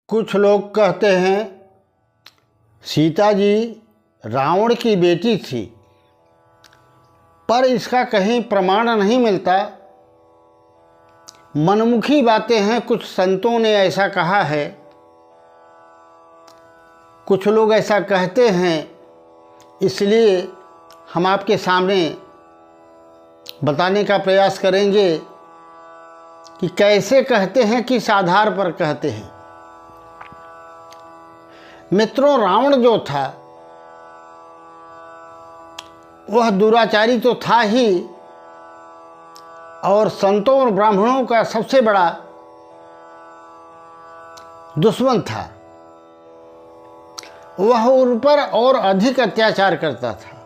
कुछ लोग कहते हैं सीता जी रावण की बेटी थी, पर इसका कहीं प्रमाण नहीं मिलता। मनमुखी बातें हैं, कुछ संतों ने ऐसा कहा है, कुछ लोग ऐसा कहते हैं। इसलिए हम आपके सामने बताने का प्रयास करेंगे कि कैसे कहते हैं, किस आधार पर कहते हैं। मित्रों, रावण जो था वह दुराचारी तो था ही, और संतों और ब्राह्मणों का सबसे बड़ा दुश्मन था। वह उन पर और अधिक अत्याचार करता था,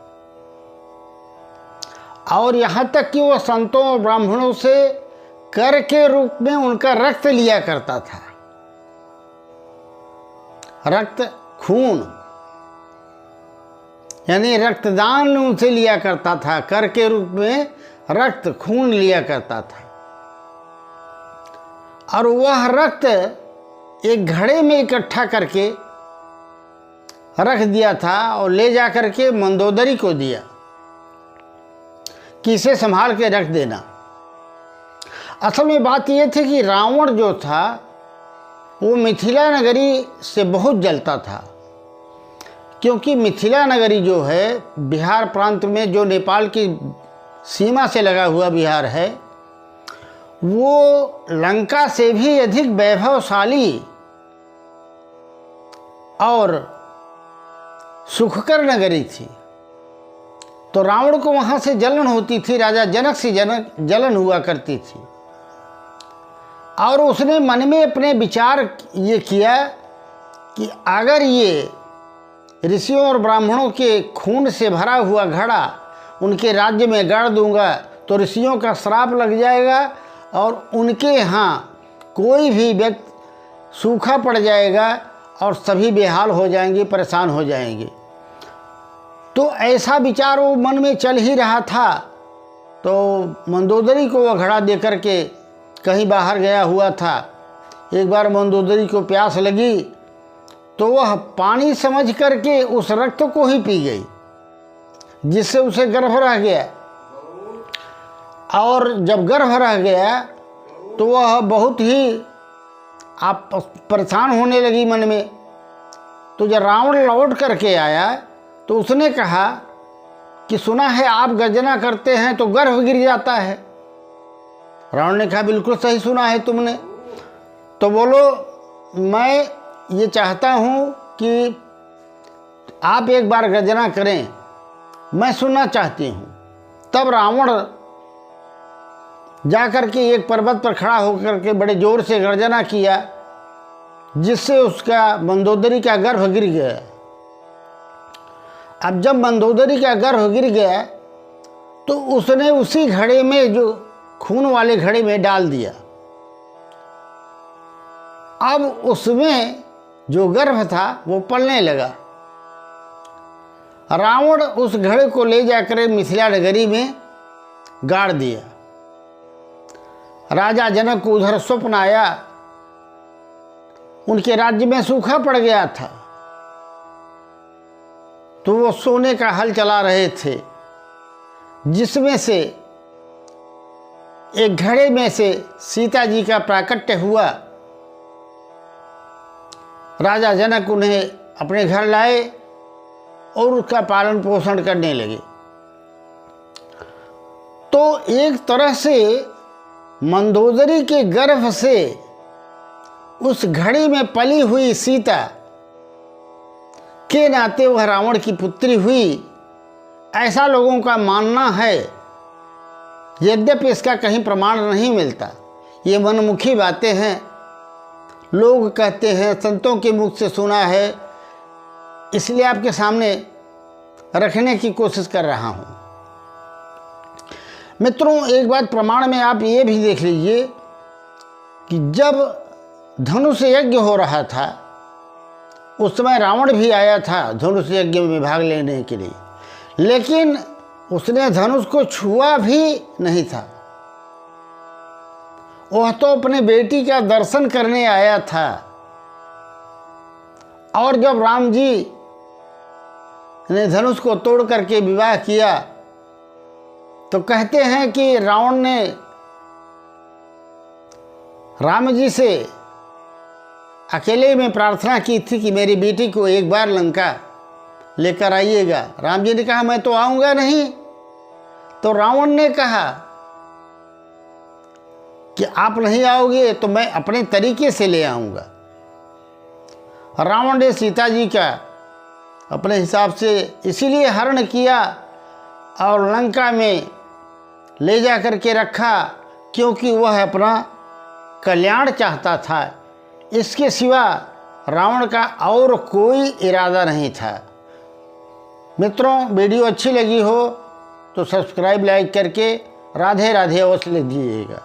और यहाँ तक कि वह संतों और ब्राह्मणों से कर के रूप में उनका रक्त लिया करता था। रक्त, खून, यानी रक्तदान उनसे लिया करता था। कर के रूप में रक्त, खून लिया करता था, और वह रक्त एक घड़े में इकट्ठा करके रख दिया था और ले जा करके मंदोदरी को दिया कि इसे संभाल के रख देना। असल में बात यह थी कि रावण जो था वो मिथिला नगरी से बहुत जलता था, क्योंकि मिथिला नगरी जो है बिहार प्रांत में, जो नेपाल की सीमा से लगा हुआ बिहार है, वो लंका से भी अधिक वैभवशाली और सुखकर नगरी थी। तो रावण को वहाँ से जलन होती थी, राजा जनक से जलन हुआ करती थी, और उसने मन में अपने विचार ये किया कि अगर ये ऋषियों और ब्राह्मणों के खून से भरा हुआ घड़ा उनके राज्य में गाड़ दूंगा तो ऋषियों का श्राप लग जाएगा और उनके यहाँ कोई भी व्यक्ति सूखा पड़ जाएगा और सभी बेहाल हो जाएंगे, परेशान हो जाएंगे। तो ऐसा विचार वो मन में चल ही रहा था। तो मंदोदरी को वह घड़ा दे करके कहीं बाहर गया हुआ था। एक बार मंदोदरी को प्यास लगी तो वह पानी समझ करके उस रक्त को ही पी गई, जिससे उसे गर्भ रह गया। और जब गर्भ रह गया तो वह बहुत ही परेशान होने लगी मन में। तो जब रावण लौट करके आया तो उसने कहा कि सुना है आप गर्जना करते हैं तो गर्भ गिर जाता है। रावण ने कहा बिल्कुल सही सुना है तुमने। तो बोलो, मैं ये चाहता हूँ कि आप एक बार गर्जना करें, मैं सुनना चाहती हूँ। तब रावण जा कर के एक पर्वत पर खड़ा होकर के बड़े जोर से गर्जना किया, जिससे उसका मंदोदरी का गर्भ गिर गया। अब जब मंदोदरी का गर्भ गिर गया तो उसने उसी घड़े में, जो खून वाले घड़े में डाल दिया। अब उसमें जो गर्भ था वो पलने लगा। रावण उस घड़े को ले जाकर मिथिला नगरी में गाड़ दिया। राजा जनक को उधर स्वप्न आया, उनके राज्य में सूखा पड़ गया था, तो वो सोने का हल चला रहे थे, जिसमें से एक घड़े में से सीता जी का प्राकट्य हुआ। राजा जनक उन्हें अपने घर लाए और उसका पालन पोषण करने लगे। तो एक तरह से मंदोदरी के गर्भ से उस घड़ी में पली हुई सीता के नाते वह रावण की पुत्री हुई, ऐसा लोगों का मानना है। यद्यपि इसका कहीं प्रमाण नहीं मिलता, ये मनमुखी बातें हैं, लोग कहते हैं, संतों के मुख से सुना है, इसलिए आपके सामने रखने की कोशिश कर रहा हूँ। मित्रों, एक बात प्रमाण में आप ये भी देख लीजिए कि जब धनुष यज्ञ हो रहा था उस समय रावण भी आया था धनुष यज्ञ में भाग लेने के लिए, लेकिन उसने धनुष को छुआ भी नहीं था। वह तो अपने बेटी का दर्शन करने आया था, और जब राम जी ने धनुष को तोड़ करके विवाह किया तो कहते हैं कि रावण ने राम जी से अकेले में प्रार्थना की थी कि मेरी बेटी को एक बार लंका लेकर आइएगा। राम जी ने कहा मैं तो आऊँगा नहीं। तो रावण ने कहा कि आप नहीं आओगे तो मैं अपने तरीके से ले आऊँगा। रावण ने सीता जी का अपने हिसाब से इसीलिए हरण किया और लंका में ले जा कर के रखा क्योंकि वह अपना कल्याण चाहता था। इसके सिवा रावण का और कोई इरादा नहीं था। मित्रों, वीडियो अच्छी लगी हो तो सब्सक्राइब लाइक करके राधे राधे अवश्य लिख दीजिएगा।